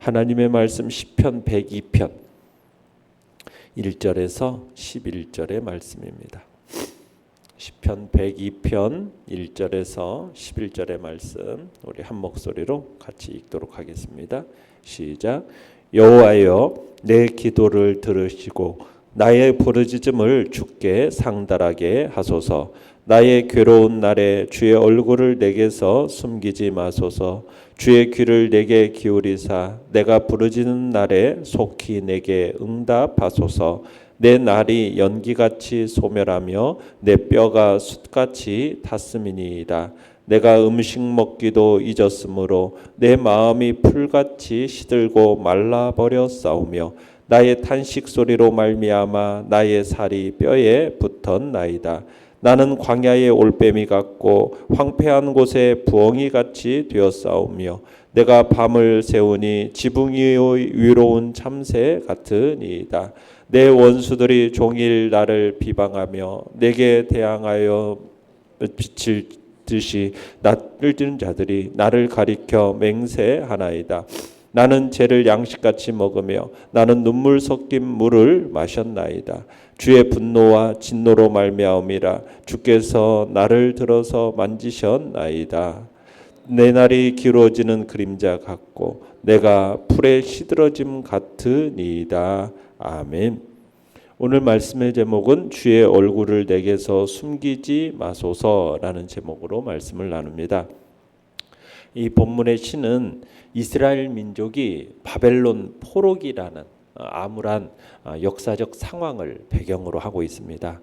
하나님의 말씀 시편 102편 1절에서 11절의 말씀입니다. 시편 102편 1절에서 11절의 말씀 우리 한 목소리로 같이 읽도록 하겠습니다. 시작. 여호와여 내 기도를 들으시고 나의 부르짖음을 주께 상달하게 하소서. 나의 괴로운 날에 주의 얼굴을 내게서 숨기지 마소서. 주의 귀를 내게 기울이사 내가 부르짖는 날에 속히 내게 응답하소서. 내 날이 연기같이 소멸하며 내 뼈가 숯같이 탔음이니이다. 내가 음식 먹기도 잊었으므로 내 마음이 풀같이 시들고 말라버렸사오며 나의 탄식 소리로 말미암아 나의 살이 뼈에 붙었나이다. 나는 광야의 올빼미 같고 황폐한 곳에 부엉이같이 되었사오며 내가 밤을 새우니 지붕이 위로운 참새 같으니이다. 내 원수들이 종일 나를 비방하며 내게 대항하여 비칠 듯이 낯을 든 자들이 나를 가리켜 맹세하나이다. 나는 죄를 양식같이 먹으며 나는 눈물 섞인 물을 마셨나이다. 주의 분노와 진노로 말미암이라. 주께서 나를 들어서 만지셨나이다. 내 날이 길어지는 그림자 같고 내가 풀에 시들어짐 같으니이다. 아멘. 오늘 말씀의 제목은 주의 얼굴을 내게서 숨기지 마소서라는 제목으로 말씀을 나눕니다. 이 본문의 시는 이스라엘 민족이 바벨론 포로기라는 암울한 역사적 상황을 배경으로 하고 있습니다.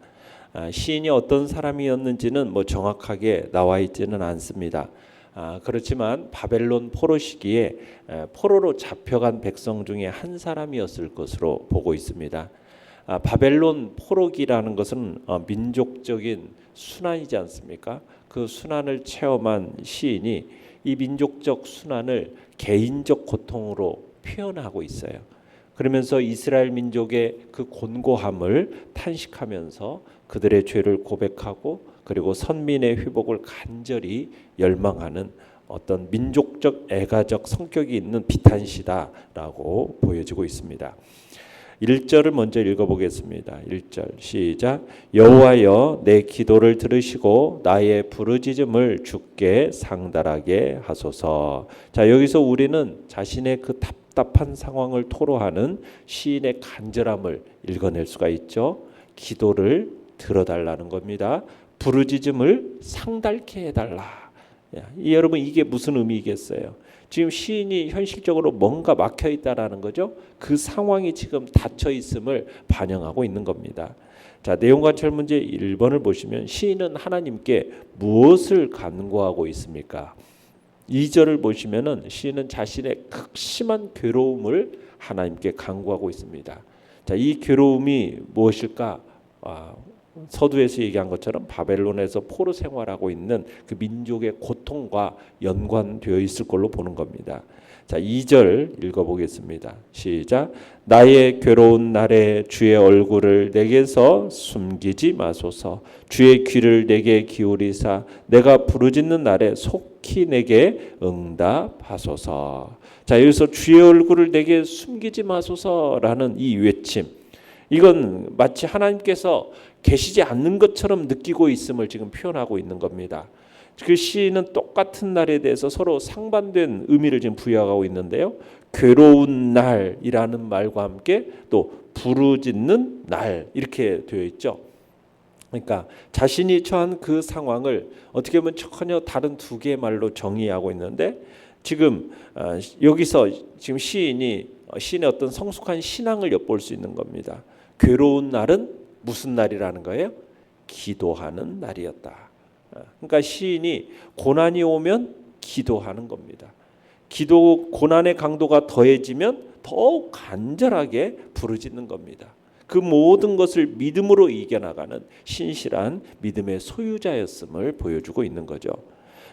시인이 어떤 사람이었는지는 정확하게 나와 있지는 않습니다. 그렇지만 바벨론 포로 시기에 포로로 잡혀간 백성 중에 한 사람이었을 것으로 보고 있습니다. 바벨론 포로기라는 것은 민족적인 순환이지 않습니까? 그 순환을 체험한 시인이 이 민족적 순환을 개인적 고통으로 표현하고 있어요. 그러면서 이스라엘 민족의 그 곤고함을 탄식하면서 그들의 죄를 고백하고 그리고 선민의 회복을 간절히 열망하는 어떤 민족적 애가적 성격이 있는 비탄시다라고 보여지고 있습니다. 1절을 먼저 읽어보겠습니다. 1절 시작. 여호와여 내 기도를 들으시고 나의 부르짖음을 주께 상달하게 하소서. 자, 여기서 우리는 자신의 그 답답한 상황을 토로하는 시인의 간절함을 읽어낼 수가 있죠. 기도를 들어달라는 겁니다. 부르짖음을 상달케 해달라. 여러분 이게 무슨 의미겠어요? 지금 시인이 현실적으로 뭔가 막혀 있다라는 거죠. 그 상황이 지금 닫혀 있음을 반영하고 있는 겁니다. 자, 내용관찰 문제 1번을 보시면 시인은 하나님께 무엇을 간구하고 있습니까? 2절을 보시면은 시인은 자신의 극심한 괴로움을 하나님께 간구하고 있습니다. 자, 이 괴로움이 무엇일까? 서두에서 얘기한 것처럼 바벨론에서 포로 생활하고 있는 그 민족의 고통과 연관되어 있을 걸로 보는 겁니다. 자, 2절 읽어보겠습니다. 시작. 나의 괴로운 날에 주의 얼굴을 내게서 숨기지 마소서. 주의 귀를 내게 기울이사 내가 부르짖는 날에 속히 내게 응답하소서. 자, 여기서 주의 얼굴을 내게 숨기지 마소서라는 이 외침, 이건 마치 하나님께서 계시지 않는 것처럼 느끼고 있음을 지금 표현하고 있는 겁니다. 그 시인은 똑같은 날에 대해서 서로 상반된 의미를 지금 부여하고 있는데요. 괴로운 날이라는 말과 함께 또 부르짖는 날 이렇게 되어 있죠. 그러니까 자신이 처한 그 상황을 어떻게 보면 전혀 다른 두 개의 말로 정의하고 있는데 지금 여기서 지금 시인의 어떤 성숙한 신앙을 엿볼 수 있는 겁니다. 괴로운 날은 무슨 날이라는 거예요? 기도하는 날이었다. 그러니까 시인이 고난이 오면 기도하는 겁니다. 고난의 강도가 더해지면 더욱 간절하게 부르짖는 겁니다. 그 모든 것을 믿음으로 이겨나가는 신실한 믿음의 소유자였음을 보여주고 있는 거죠.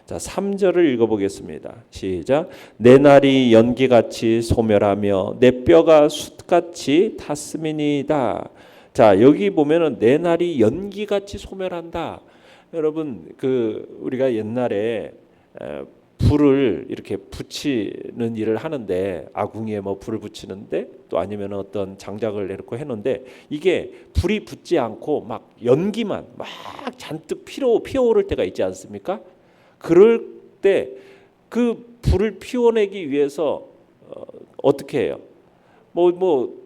자, 3절을 읽어보겠습니다. 시작. 내 날이 연기같이 소멸하며 내 뼈가 숯같이 탔음이니이다. 자, 여기 보면은 내 날이 연기같이 소멸한다. 여러분, 우리가 옛날에 불을 이렇게 붙이는 일을 하는데 아궁이에 뭐 불을 붙이는데 또 아니면 어떤 장작을 이렇게 해놓는데 이게 불이 붙지 않고 막 연기만 막 잔뜩 피어오를 때가 있지 않습니까? 그럴 때 그 불을 피워내기 위해서 어떻게 해요? 뭐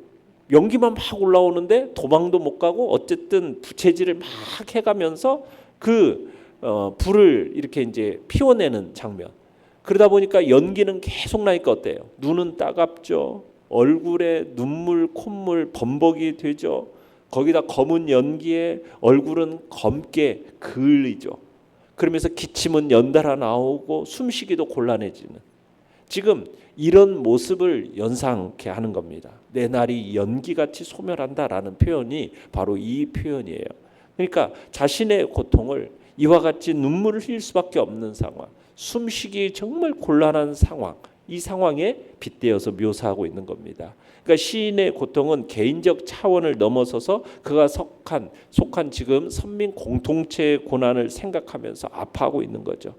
연기만 막 올라오는데 도망도 못 가고 어쨌든 부채질을 막 해가면서 그 불을 이렇게 이제 피워내는 장면. 그러다 보니까 연기는 계속 나니까 어때요? 눈은 따갑죠. 얼굴에 눈물, 콧물, 범벅이 되죠. 거기다 검은 연기에 얼굴은 검게 그을리죠. 그러면서 기침은 연달아 나오고 숨쉬기도 곤란해지는. 지금 이런 모습을 연상케 하는 겁니다. 내 날이 연기같이 소멸한다라는 표현이 바로 이 표현이에요. 그러니까 자신의 고통을 이와 같이 눈물을 흘릴 수밖에 없는 상황, 숨쉬기 정말 곤란한 상황, 이 상황에 빗대어서 묘사하고 있는 겁니다. 그러니까 시인의 고통은 개인적 차원을 넘어서서 그가 속한 지금 선민 공동체의 고난을 생각하면서 아파하고 있는 거죠.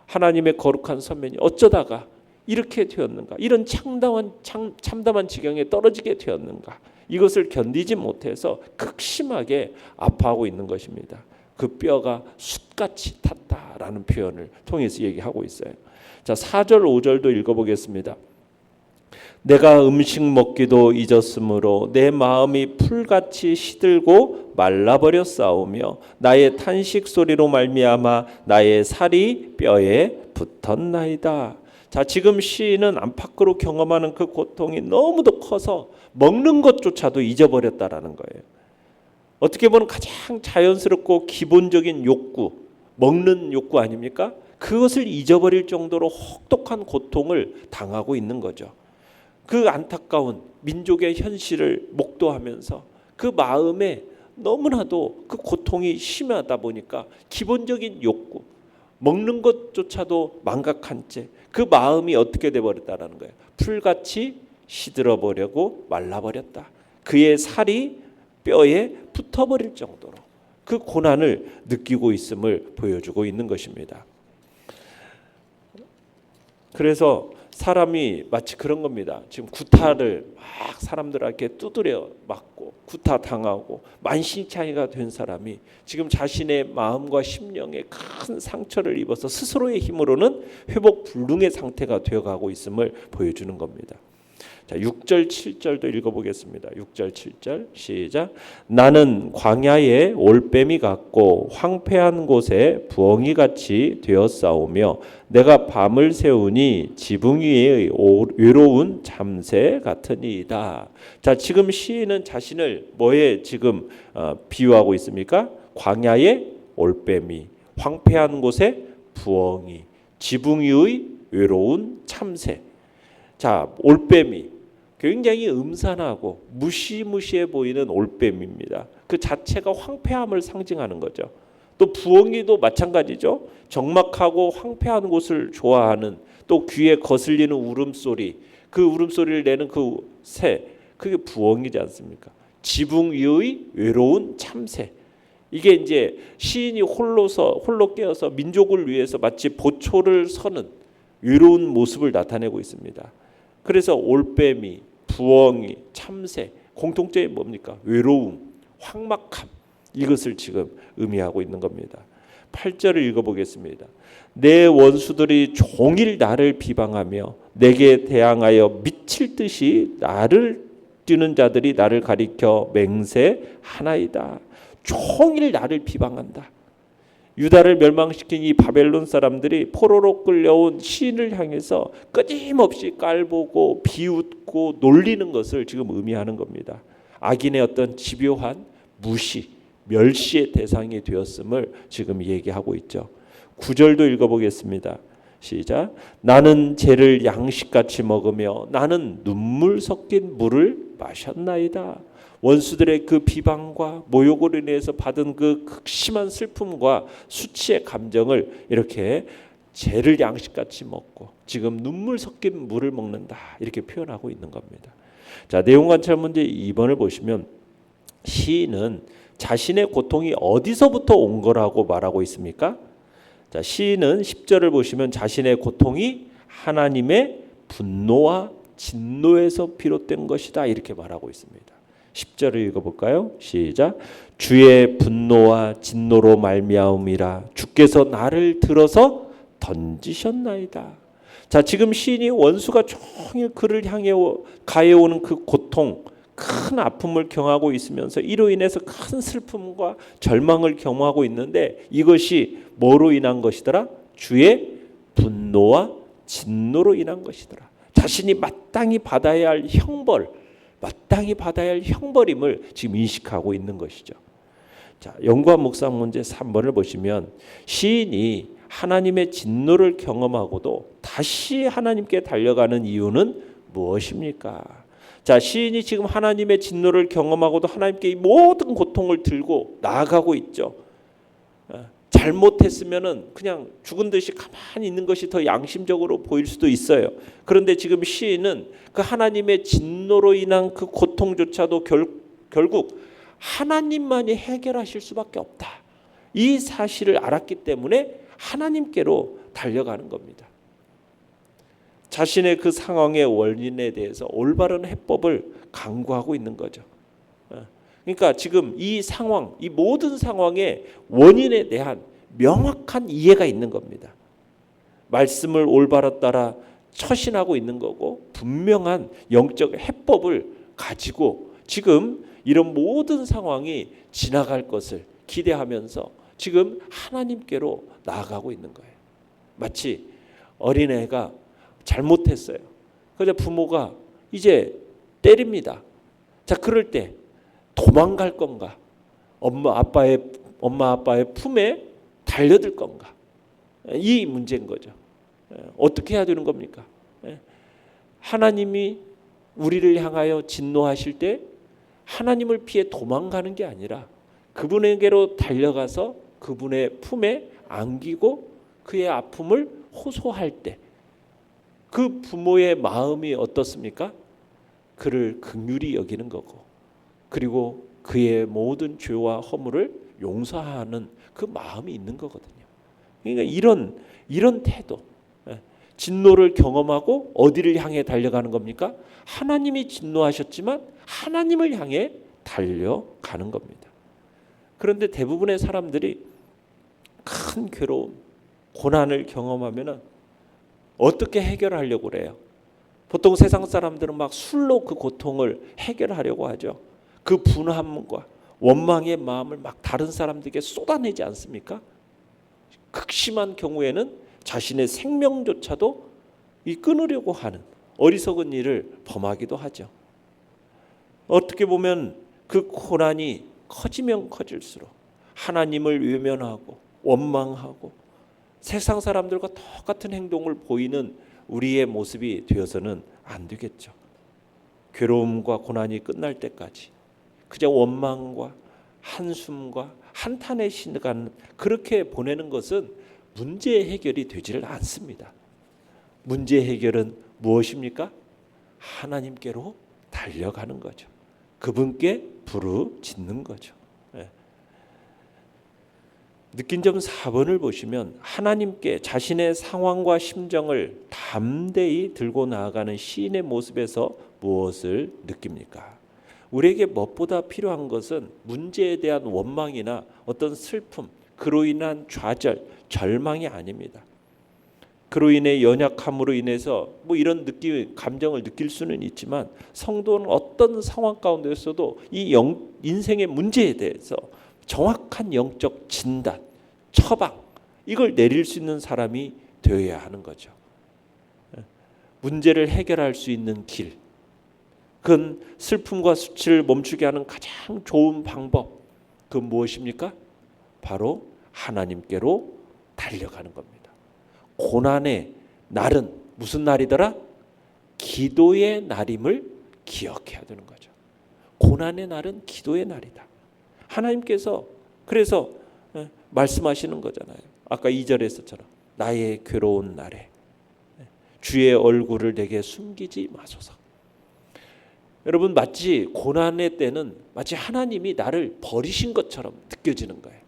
하나님의 거룩한 선민이 어쩌다가 이렇게 되었는가? 이런 참담한 지경에 떨어지게 되었는가? 이것을 견디지 못해서 극심하게 아파하고 있는 것입니다. 그 뼈가 숯같이 탔다라는 표현을 통해서 얘기하고 있어요. 자, 4절 5절도 읽어보겠습니다. 내가 음식 먹기도 잊었으므로 내 마음이 풀같이 시들고 말라버렸사오며 나의 탄식 소리로 말미암아 나의 살이 뼈에 붙었나이다. 자, 지금 시인은 안팎으로 경험하는 그 고통이 너무도 커서 먹는 것조차도 잊어버렸다라는 거예요. 어떻게 보면 가장 자연스럽고 기본적인 욕구, 먹는 욕구 아닙니까? 그것을 잊어버릴 정도로 혹독한 고통을 당하고 있는 거죠. 그 안타까운 민족의 현실을 목도하면서 그 마음에 너무나도 그 고통이 심하다 보니까 기본적인 욕구, 먹는 것조차도 망각한 채 그 마음이 어떻게 돼버렸다라는 거예요. 풀같이 시들어버리고 말라버렸다. 그의 살이 뼈에 붙어버릴 정도로 그 고난을 느끼고 있음을 보여주고 있는 것입니다. 그래서 사람이 마치 그런 겁니다. 지금 구타를 막 사람들에게 두드려 맞고 구타 당하고 만신창이가 된 사람이 지금 자신의 마음과 심령에 큰 상처를 입어서 스스로의 힘으로는 회복 불능의 상태가 되어가고 있음을 보여주는 겁니다. 자, 6절 7절도 읽어보겠습니다. 6절 7절 시작. 나는 광야에 올빼미 같고 황폐한 곳에 부엉이같이 되었사오며 내가 밤을 새우니 지붕 위의 외로운 잠새 같으니이다. 자, 지금 시인은 자신을 뭐에 지금 비유하고 있습니까? 광야의 올빼미, 황폐한 곳에 부엉이, 지붕 위의 외로운 참새. 자, 올빼미 굉장히 음산하고 무시무시해 보이는 올빼미입니다. 그 자체가 황폐함을 상징하는 거죠. 또 부엉이도 마찬가지죠. 적막하고 황폐한 곳을 좋아하는, 또 귀에 거슬리는 울음소리, 그 울음소리를 내는 그 새, 그게 부엉이지 않습니까? 지붕 위의 외로운 참새. 이게 이제 시인이 홀로 깨어서 민족을 위해서 마치 보초를 서는 외로운 모습을 나타내고 있습니다. 그래서 올빼미, 부엉이, 참새, 공통점이 뭡니까? 외로움, 황막함, 이것을 지금 의미하고 있는 겁니다. 8절을 읽어보겠습니다. 내 원수들이 종일 나를 비방하며 내게 대항하여 미칠 듯이 나를 뛰는 자들이 나를 가리켜 맹세하나이다. 종일 나를 비방한다. 유다를 멸망시킨 이 바벨론 사람들이 포로로 끌려온 시인을 향해서 끊임없이 깔보고 비웃고 놀리는 것을 지금 의미하는 겁니다. 악인의 어떤 집요한 무시, 멸시의 대상이 되었음을 지금 얘기하고 있죠. 9절도 읽어보겠습니다. 시작. 나는 죄를 양식같이 먹으며 나는 눈물 섞인 물을 마셨나이다. 원수들의 그 비방과 모욕으로 인해서 받은 그 극심한 슬픔과 수치의 감정을 이렇게 죄를 양식같이 먹고 지금 눈물 섞인 물을 먹는다, 이렇게 표현하고 있는 겁니다. 자, 내용 관찰 문제 2번을 보시면 시인은 자신의 고통이 어디서부터 온 거라고 말하고 있습니까? 자, 시인은 10절을 보시면 자신의 고통이 하나님의 분노와 진노에서 비롯된 것이다 이렇게 말하고 있습니다. 10절을 읽어볼까요? 시작. 주의 분노와 진노로 말미암음이라 주께서 나를 들어서 던지셨나이다. 자, 지금 시인이 원수가 종일 그를 향해 가해오는 그 고통, 큰 아픔을 경험하고 있으면서 이로 인해서 큰 슬픔과 절망을 경험하고 있는데 이것이 뭐로 인한 것이더라? 주의 분노와 진노로 인한 것이더라. 자신이 마땅히 받아야 할 형벌, 마땅히 받아야 할 형벌임을 지금 인식하고 있는 것이죠. 자, 연구한 묵상 문제 3번을 보시면 시인이 하나님의 진노를 경험하고도 다시 하나님께 달려가는 이유는 무엇입니까? 자, 시인이 지금 하나님의 진노를 경험하고도 하나님께 이 모든 고통을 들고 나아가고 있죠. 잘못했으면은 그냥 죽은 듯이 가만히 있는 것이 더 양심적으로 보일 수도 있어요. 그런데 지금 시인은 그 하나님의 진노로 인한 그 고통조차도 결국 하나님만이 해결하실 수밖에 없다. 이 사실을 알았기 때문에 하나님께로 달려가는 겁니다. 자신의 그 상황의 원인에 대해서 올바른 해법을 강구하고 있는 거죠. 그러니까 지금 이 상황, 이 모든 상황의 원인에 대한 명확한 이해가 있는 겁니다. 말씀을 올바로 따라 처신하고 있는 거고 분명한 영적 해법을 가지고 지금 이런 모든 상황이 지나갈 것을 기대하면서 지금 하나님께로 나아가고 있는 거예요. 마치 어린애가 잘못했어요. 그래서 부모가 이제 때립니다. 자, 그럴 때 도망갈 건가? 엄마 아빠의 품에 달려들 건가? 이 문제인 거죠. 어떻게 해야 되는 겁니까? 하나님이 우리를 향하여 진노하실 때 하나님을 피해 도망가는 게 아니라 그분에게로 달려가서 그분의 품에 안기고 그의 아픔을 호소할 때 그 부모의 마음이 어떻습니까? 그를 긍휼히 여기는 거고 그리고 그의 모든 죄와 허물을 용서하는 그 마음이 있는 거거든요. 그러니까 이런 태도, 진노를 경험하고 어디를 향해 달려가는 겁니까? 하나님이 진노하셨지만 하나님을 향해 달려가는 겁니다. 그런데 대부분의 사람들이 큰 괴로움, 고난을 경험하면 어떻게 해결하려고 그래요? 보통 세상 사람들은 막 술로 그 고통을 해결하려고 하죠. 그 분함과 원망의 마음을 막 다른 사람들에게 쏟아내지 않습니까? 극심한 경우에는 자신의 생명조차도 끊으려고 하는 어리석은 일을 범하기도 하죠. 어떻게 보면 그 고난이 커지면 커질수록 하나님을 외면하고 원망하고 세상 사람들과 똑같은 행동을 보이는 우리의 모습이 되어서는 안 되겠죠. 괴로움과 고난이 끝날 때까지 그저 원망과 한숨과 한탄의 시간 그렇게 보내는 것은 문제 해결이 되지를 않습니다. 문제 해결은 무엇입니까? 하나님께로 달려가는 거죠. 그분께 부르짖는 거죠. 느낀 점 4번을 보시면 하나님께 자신의 상황과 심정을 담대히 들고 나아가는 시인의 모습에서 무엇을 느낍니까? 우리에게 무엇보다 필요한 것은 문제에 대한 원망이나 어떤 슬픔, 그로 인한 좌절, 절망이 아닙니다. 그로 인해 연약함으로 인해서 이런 감정을 느낄 수는 있지만 성도는 어떤 상황 가운데서도 이 인생의 문제에 대해서 정확한 영적 진단, 처방 이걸 내릴 수 있는 사람이 되어야 하는 거죠. 문제를 해결할 수 있는 길, 그건 슬픔과 수치를 멈추게 하는 가장 좋은 방법, 그건 무엇입니까? 바로 하나님께로 달려가는 겁니다. 고난의 날은 무슨 날이더라? 기도의 날임을 기억해야 되는 거죠. 고난의 날은 기도의 날이다. 하나님께서 그래서 말씀하시는 거잖아요. 아까 2절에 했었처럼 나의 괴로운 날에 주의 얼굴을 내게 숨기지 마소서. 여러분 마치 고난의 때는 마치 하나님이 나를 버리신 것처럼 느껴지는 거예요.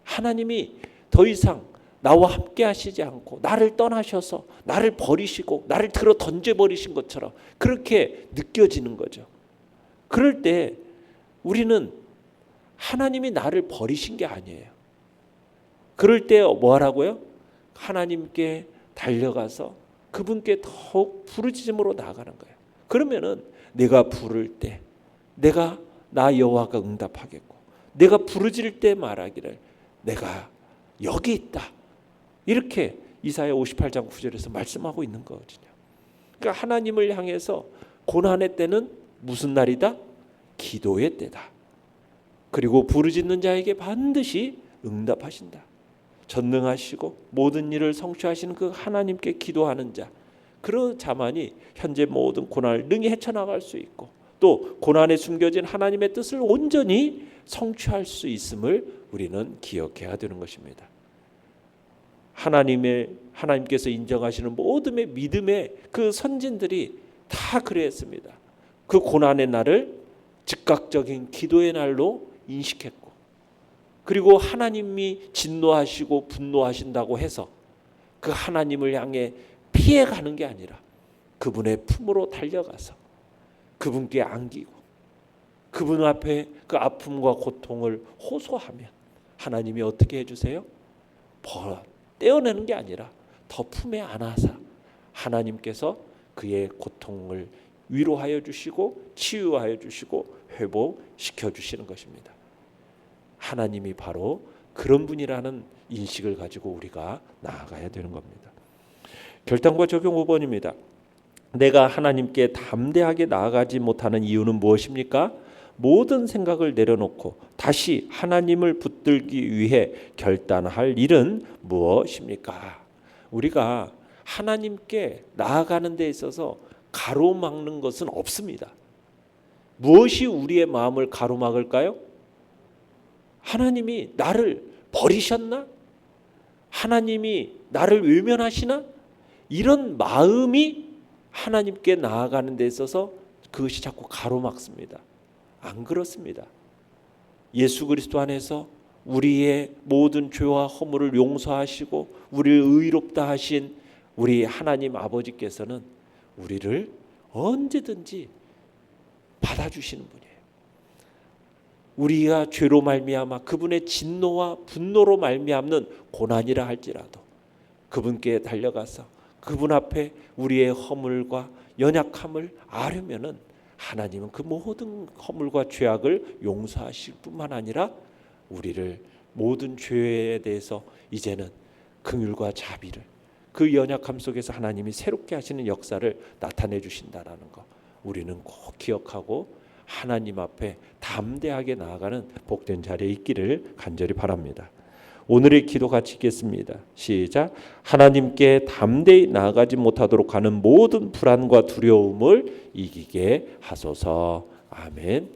하나님이 더 이상 나와 함께 하시지 않고 나를 떠나셔서 나를 버리시고 나를 들어 던져버리신 것처럼 그렇게 느껴지는 거죠. 그럴 때 우리는 하나님이 나를 버리신 게 아니에요. 그럴 때 뭐 하라고요? 하나님께 달려가서 그분께 더욱 부르짖음으로 나아가는 거예요. 그러면은 내가 부를 때 내가 나 여호와가 응답하겠고 내가 부르짖을 때 말하기를 내가 여기 있다. 이렇게 이사야 58장 9절에서 말씀하고 있는 거거든요. 그러니까 하나님을 향해서 고난의 때는 무슨 날이다? 기도의 때다. 그리고 부르짖는 자에게 반드시 응답하신다. 전능하시고 모든 일을 성취하시는 그 하나님께 기도하는 자, 그런 자만이 현재 모든 고난을 능히 헤쳐나갈 수 있고 또 고난에 숨겨진 하나님의 뜻을 온전히 성취할 수 있음을 우리는 기억해야 되는 것입니다. 하나님께서 인정하시는 모든 믿음의 그 선진들이 다 그랬습니다. 그 고난의 날을 즉각적인 기도의 날로 인식했고 그리고 하나님이 진노하시고 분노하신다고 해서 그 하나님을 향해 피해가는 게 아니라 그분의 품으로 달려가서 그분께 안기고 그분 앞에 그 아픔과 고통을 호소하면 하나님이 어떻게 해주세요? 떼어내는 게 아니라 더 품에 안아서 하나님께서 그의 고통을 위로하여 주시고 치유하여 주시고 회복시켜 주시는 것입니다. 하나님이 바로 그런 분이라는 인식을 가지고 우리가 나아가야 되는 겁니다. 결단과 적용 5번입니다. 내가 하나님께 담대하게 나아가지 못하는 이유는 무엇입니까? 모든 생각을 내려놓고 다시 하나님을 붙들기 위해 결단할 일은 무엇입니까? 우리가 하나님께 나아가는 데 있어서 가로막는 것은 없습니다. 무엇이 우리의 마음을 가로막을까요? 하나님이 나를 버리셨나? 하나님이 나를 외면하시나? 이런 마음이 하나님께 나아가는 데 있어서 그것이 자꾸 가로막습니다. 안 그렇습니다. 예수 그리스도 안에서 우리의 모든 죄와 허물을 용서하시고 우리를 의롭다 하신 우리 하나님 아버지께서는 우리를 언제든지 받아주시는 분이에요. 우리가 죄로 말미암아 그분의 진노와 분노로 말미암는 고난이라 할지라도 그분께 달려가서 그분 앞에 우리의 허물과 연약함을 아뢰면은 하나님은 그 모든 허물과 죄악을 용서하실 뿐만 아니라 우리를 모든 죄에 대해서 이제는 긍휼과 자비를 그 연약함 속에서 하나님이 새롭게 하시는 역사를 나타내 주신다라는 거 우리는 꼭 기억하고 하나님 앞에 담대하게 나아가는 복된 자리에 있기를 간절히 바랍니다. 오늘의 기도 같이 읽겠습니다. 시작. 하나님께 담대히 나아가지 못하도록 하는 모든 불안과 두려움을 이기게 하소서. 아멘.